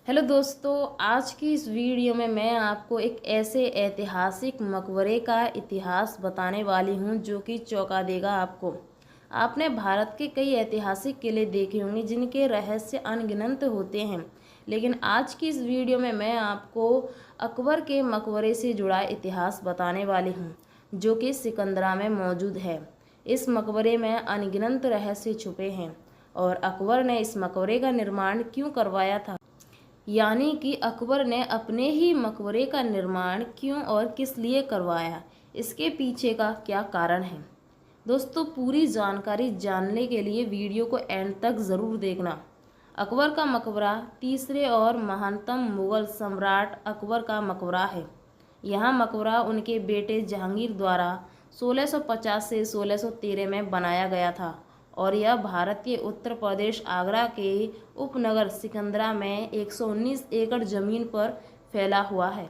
Hello दोस्तों, आज की इस वीडियो में मैं आपको एक ऐसे ऐतिहासिक मकबरे का इतिहास बताने वाली हूं जो कि चौंका देगा आपको। आपने भारत के कई ऐतिहासिक किले देखे होंगे जिनके रहस्य अनगिनत होते हैं, लेकिन आज की इस वीडियो में मैं आपको अकबर के मकबरे से जुड़ा इतिहास बताने वाली हूं जो कि सिकंदरा में मौजूद है। इस मकबरे में अनगिनत रहस्य छुपे हैं और अकबर ने इस मकबरे का निर्माण क्यों करवाया था, यानी कि अकबर ने अपने ही मकबरे का निर्माण क्यों और किस लिए करवाया, इसके पीछे का क्या कारण है। दोस्तों, पूरी जानकारी जानने के लिए वीडियो को एंड तक ज़रूर देखना। अकबर का मकबरा तीसरे और महानतम मुगल सम्राट अकबर का मकबरा है। यह मकबरा उनके बेटे जहांगीर द्वारा 1650 से 1613 में बनाया गया था और यह भारत के उत्तर प्रदेश आगरा के उपनगर सिकंदरा में 119 एकड़ ज़मीन पर फैला हुआ है।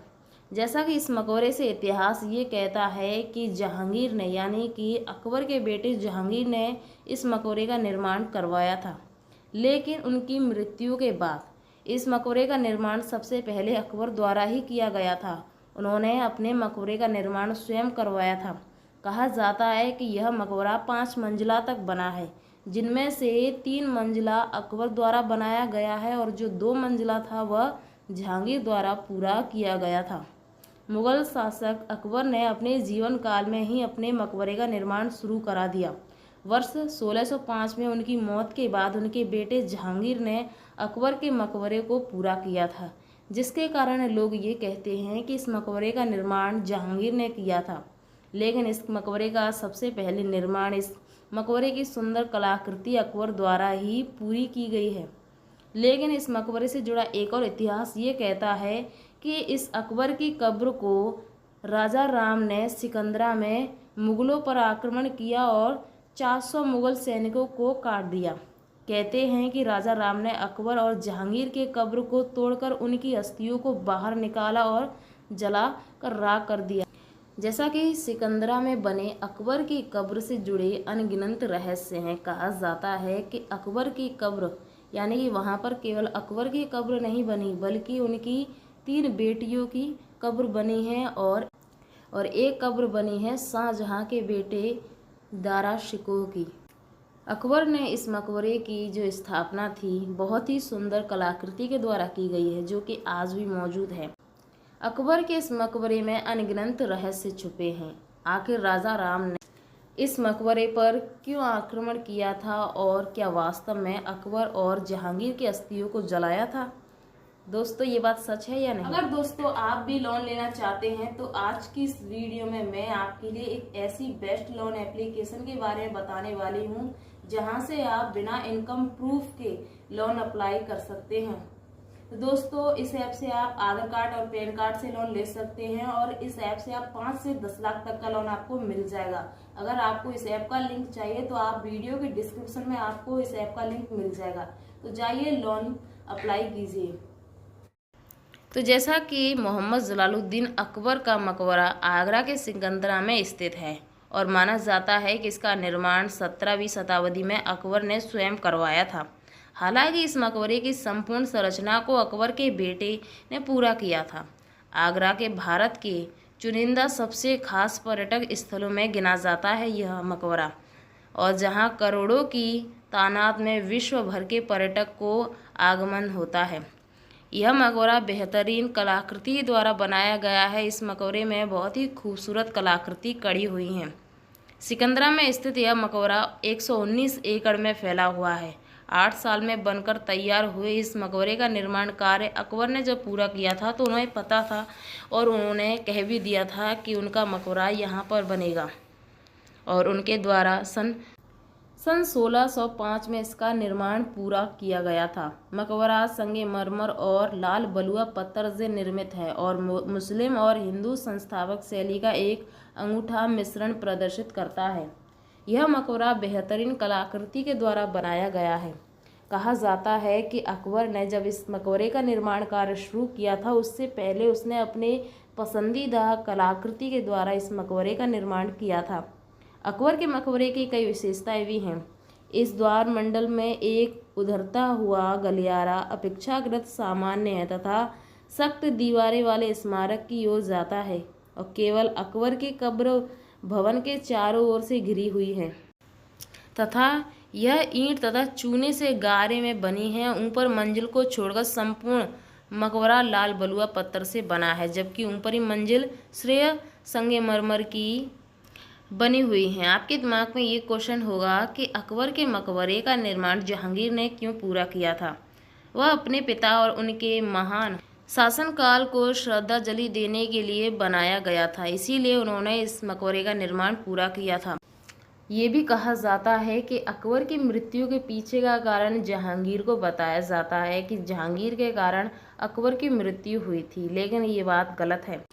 जैसा कि इस मकबरे से इतिहास ये कहता है कि जहांगीर ने, यानी कि अकबर के बेटे जहांगीर ने इस मकबरे का निर्माण करवाया था, लेकिन उनकी मृत्यु के बाद इस मकबरे का निर्माण सबसे पहले अकबर द्वारा ही किया गया था। उन्होंने अपने मकबरे का निर्माण स्वयं करवाया था। कहा जाता है कि यह मकबरा 5 मंजिला तक बना है, जिनमें से 3 मंजिला अकबर द्वारा बनाया गया है और जो 2 मंजिला था वह जहांगीर द्वारा पूरा किया गया था। मुगल शासक अकबर ने अपने जीवन काल में ही अपने मकबरे का निर्माण शुरू करा दिया। वर्ष 1605 में उनकी मौत के बाद उनके बेटे जहांगीर ने अकबर के मकबरे को पूरा किया था, जिसके कारण लोग ये कहते हैं कि इस मकबरे का निर्माण जहांगीर ने किया था। लेकिन इस मकबरे का सबसे पहले निर्माण, इस मकबरे की सुंदर कलाकृति अकबर द्वारा ही पूरी की गई है। लेकिन इस मकबरे से जुड़ा एक और इतिहास ये कहता है कि इस अकबर की कब्र को राजा राम ने सिकंदरा में मुगलों पर आक्रमण किया और 400 मुगल सैनिकों को काट दिया। कहते हैं कि राजा राम ने अकबर और जहांगीर के कब्र को तोड़कर उनकी अस्थियों को बाहर निकाला और जला कर राख कर दिया। जैसा कि सिकंदरा में बने अकबर की कब्र से जुड़े अनगिनत रहस्य हैं। कहा जाता है कि अकबर की कब्र, यानी कि वहाँ पर केवल अकबर की कब्र नहीं बनी बल्कि उनकी 3 बेटियों की कब्र बनी है और एक कब्र बनी है शाहजहाँ के बेटे दारा शिकोह की। अकबर ने इस मकबरे की जो स्थापना थी बहुत ही सुंदर कलाकृति के द्वारा की गई है, जो कि आज भी मौजूद है। अकबर के इस मकबरे में अनगिनत रहस्य छुपे हैं। आखिर राजा राम ने इस मकबरे पर क्यों आक्रमण किया था और क्या वास्तव में अकबर और जहांगीर की अस्थियों को जलाया था? दोस्तों, ये बात सच है या नहीं? अगर दोस्तों आप भी लोन लेना चाहते हैं तो आज की इस वीडियो में मैं आपके लिए एक ऐसी बेस्ट लोन एप्लीकेशन के बारे में बताने वाली हूँ जहाँ से आप बिना इनकम प्रूफ के लोन अप्लाई कर सकते हैं। तो दोस्तों, इस ऐप से आप आधार कार्ड और पैन कार्ड से लोन ले सकते हैं और इस ऐप से आप 5 से 10 लाख तक का लोन आपको मिल जाएगा। अगर आपको इस ऐप का लिंक चाहिए तो आप वीडियो के डिस्क्रिप्शन में आपको इस ऐप का लिंक मिल जाएगा, तो जाइए लोन अप्लाई कीजिए। तो जैसा कि मोहम्मद जलालुद्दीन अकबर का मकबरा आगरा के सिकंदरा में स्थित है और माना जाता है कि इसका निर्माण 17वीं शताब्दी में अकबर ने स्वयं करवाया था। हालांकि इस मकबरे की संपूर्ण संरचना को अकबर के बेटे ने पूरा किया था। आगरा के भारत के चुनिंदा सबसे खास पर्यटक स्थलों में गिना जाता है यह मकबरा, और जहां करोड़ों की तादाद में विश्व भर के पर्यटक को आगमन होता है। यह मकबरा बेहतरीन कलाकृति द्वारा बनाया गया है। इस मकबरे में बहुत ही खूबसूरत कलाकृति कड़ी हुई हैं। सिकंदरा में स्थित यह मकबरा 119 एकड़ में फैला हुआ है। 8 साल में बनकर तैयार हुए इस मकबरे का निर्माण कार्य अकबर ने जब पूरा किया था तो उन्हें पता था और उन्होंने कह भी दिया था कि उनका मकबरा यहाँ पर बनेगा, और उनके द्वारा सन 1605 में इसका निर्माण पूरा किया गया था। मकबरा संगमरमर और लाल बलुआ पत्थर से निर्मित है और मुस्लिम और हिंदू संस्थापक शैली का एक अनूठा मिश्रण प्रदर्शित करता है। यह मकबरा बेहतरीन कलाकृति के द्वारा बनाया गया है। कहा जाता है कि अकबर ने जब इस मकबरे का निर्माण कार्य शुरू किया था उससे पहले उसने अपने पसंदीदा कलाकृति के द्वारा इस मकबरे का निर्माण किया था। अकबर के मकबरे की कई विशेषताएं भी हैं। इस द्वार मंडल में एक उधरता हुआ गलियारा अपेक्षाकृत सामान्य है तथा सख्त दीवारें वाले स्मारक की ओर जाता है और केवल अकबर की कब्र भवन के चारों ओर से घिरी हुई है तथा यह ईंट तथा चूने से गारे में बनी है। ऊपर मंजिल को छोड़कर संपूर्ण मकबरा लाल बलुआ पत्थर से बना है, जबकि ऊपरी मंजिल श्रेय संगमरमर की बनी हुई है। आपके दिमाग में ये क्वेश्चन होगा कि अकबर के मकबरे का निर्माण जहांगीर ने क्यों पूरा किया था। वह अपने पिता और उनके महान शासनकाल को श्रद्धांजलि देने के लिए बनाया गया था, इसीलिए उन्होंने इस मकबरे का निर्माण पूरा किया था। ये भी कहा जाता है कि अकबर की मृत्यु के पीछे का कारण जहांगीर को बताया जाता है कि जहांगीर के कारण अकबर की मृत्यु हुई थी, लेकिन ये बात गलत है।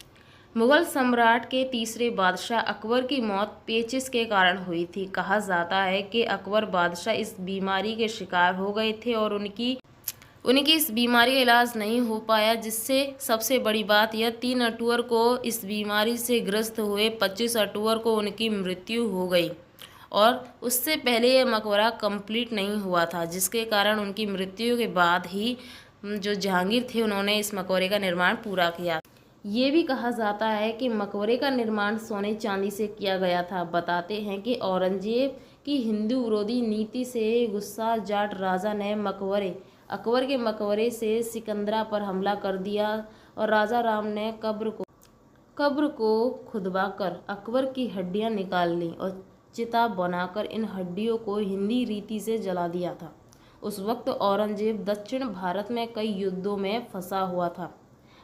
मुगल सम्राट के तीसरे बादशाह अकबर की मौत पेचिश के कारण हुई थी। कहा जाता है कि अकबर बादशाह इस बीमारी के शिकार हो गए थे और उनकी इस बीमारी का इलाज नहीं हो पाया, जिससे सबसे बड़ी बात यह 3 अक्टूबर को इस बीमारी से ग्रस्त हुए, 25 अक्टूबर को उनकी मृत्यु हो गई और उससे पहले यह मकबरा कंप्लीट नहीं हुआ था, जिसके कारण उनकी मृत्यु के बाद ही जो जहांगीर थे उन्होंने इस मकबरे का निर्माण पूरा किया। ये भी कहा जाता है कि मकबरे का निर्माण सोने चांदी से किया गया था। बताते हैं कि औरंगजेब की हिंदू विरोधी नीति से गुस्सा जाट राजा ने अकबर के मकबरे से सिकंदरा पर हमला कर दिया और राजा राम ने कब्र को खुदवाकर अकबर की हड्डियां निकाल ली और चिता बनाकर इन हड्डियों को हिंदी रीति से जला दिया था। उस वक्त औरंगजेब दक्षिण भारत में कई युद्धों में फंसा हुआ था।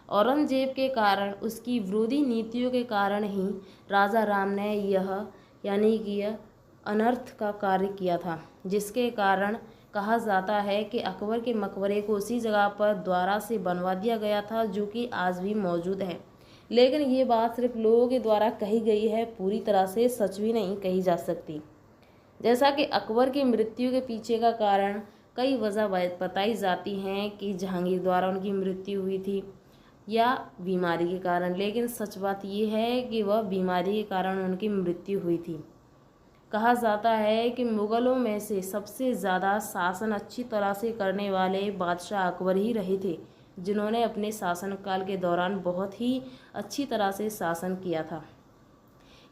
औरंगजेब के कारण, उसकी विरोधी नीतियों के कारण ही राजा राम ने यह अनर्थ का कार्य किया था, जिसके कारण कहा जाता है कि अकबर के मकबरे को उसी जगह पर द्वारा से बनवा दिया गया था, जो कि आज भी मौजूद है। लेकिन ये बात सिर्फ लोगों के द्वारा कही गई है, पूरी तरह से सच भी नहीं कही जा सकती। जैसा कि अकबर की मृत्यु के पीछे का कारण कई वजह बताई जाती हैं कि जहांगीर द्वारा उनकी मृत्यु हुई थी या बीमारी के कारण, लेकिन सच बात यह है कि वह बीमारी के कारण उनकी मृत्यु हुई थी। कहा जाता है कि मुग़लों में से सबसे ज़्यादा शासन अच्छी तरह से करने वाले बादशाह अकबर ही रहे थे, जिन्होंने अपने शासनकाल के दौरान बहुत ही अच्छी तरह से शासन किया था।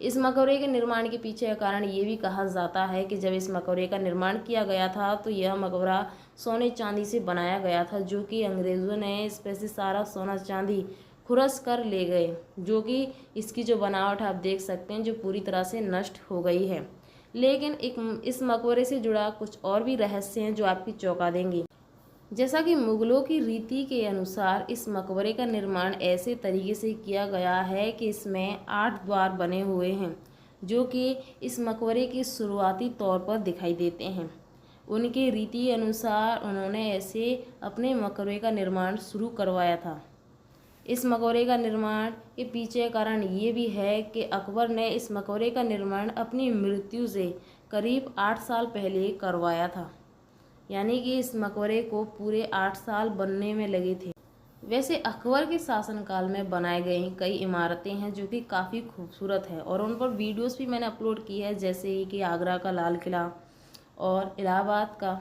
इस मकबरे के निर्माण के पीछे का कारण ये भी कहा जाता है कि जब इस मकबरे का निर्माण किया गया था तो यह मकबरा सोने चांदी से बनाया गया था, जो कि अंग्रेज़ों ने इस पे से सारा सोना चांदी खुरस कर ले गए, जो कि इसकी जो बनावट आप देख सकते हैं जो पूरी तरह से नष्ट हो गई है। लेकिन इस मकबरे से जुड़ा कुछ और भी रहस्य हैं जो आपकी चौंका देंगे। जैसा कि मुगलों की रीति के अनुसार इस मकबरे का निर्माण ऐसे तरीके से किया गया है कि इसमें 8 द्वार बने हुए हैं, जो कि इस मकबरे के शुरुआती तौर पर दिखाई देते हैं। उनके रीति अनुसार उन्होंने ऐसे अपने मकबरे का निर्माण शुरू करवाया था। इस मकबरे का निर्माण के पीछे कारण ये भी है कि अकबर ने इस मकबरे का निर्माण अपनी मृत्यु से करीब 8 साल पहले करवाया था, यानी कि इस मकबरे को पूरे 8 साल बनने में लगे थे। वैसे अकबर के शासनकाल में बनाए गए कई इमारतें हैं जो कि काफ़ी खूबसूरत है और उन पर वीडियोस भी मैंने अपलोड की है, जैसे ही कि आगरा का लाल किला और इलाहाबाद का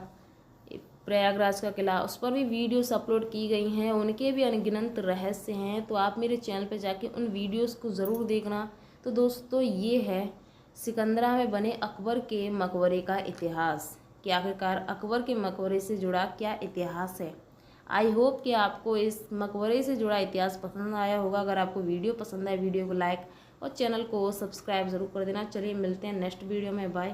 प्रयागराज का किला, उस पर भी वीडियोस अपलोड की गई हैं। उनके भी अनगिनत रहस्य हैं, तो आप मेरे चैनल पे जाके उन वीडियोस को ज़रूर देखना। तो दोस्तों ये है सिकंदरा में बने अकबर के मकबरे का इतिहास कि आखिरकार अकबर के मकबरे से जुड़ा क्या इतिहास है। आई होप कि आपको इस मकबरे से जुड़ा इतिहास पसंद आया होगा। अगर आपको वीडियो पसंद आए वीडियो को लाइक और चैनल को सब्सक्राइब ज़रूर कर देना। चलिए मिलते हैं नेक्स्ट वीडियो में, बाय।